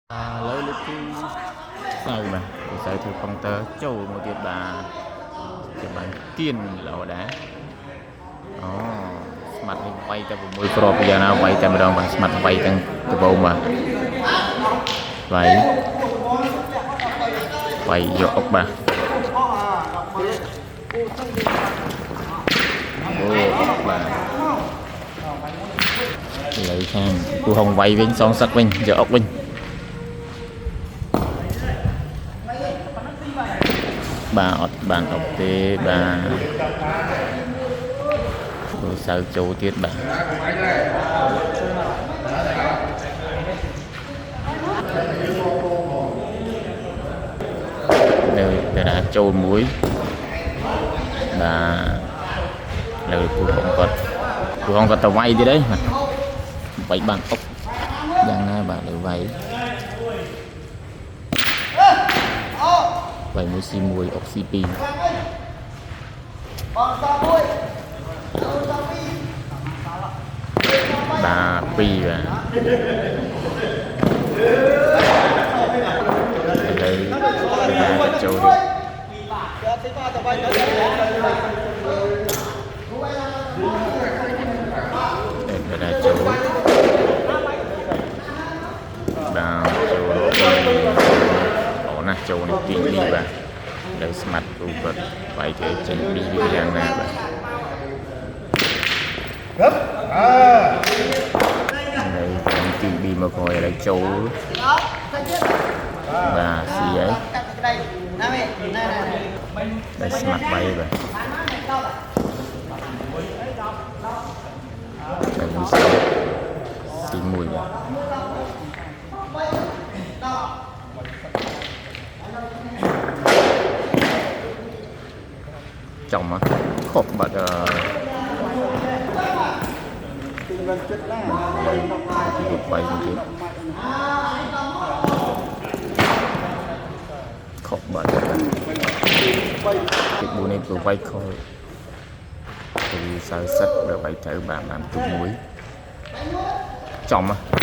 Lấy lịch thi sao mà sai thư công tơ châu một tiết bà cái bàn kiên lẩu đá mặt mình quay cho một môi pro bây giờ nào quay cho một đồng bằng mặt quay tăng từ bầu mà vậy quay vô ốc bà ốc bà lấy sang cô hồng quay với son sắt vinh giờ ốc vinh bà ọt bàn ốc tê bà sao châu tiết bà đây là châu muối bà lời cô không có tàu vay đi đấy mà vậy bàn ốc đang bà lời vay vậy mới xì mùi ốc cp bà pi và đây là châu đi đây là châu đào châu ổ nè châu này tiền đi và đây mặt của vật phải cái chân đi như thế này và đây cũng chỉ đi một hồi là châu và xì ấy đây mặt bay và đây cũng xì mùi và chồng á khóc bật quay một chút khóc bật cái bộ này vừa quay khôi thì sao sắt rồi quay thử bà làm chút muối chồng á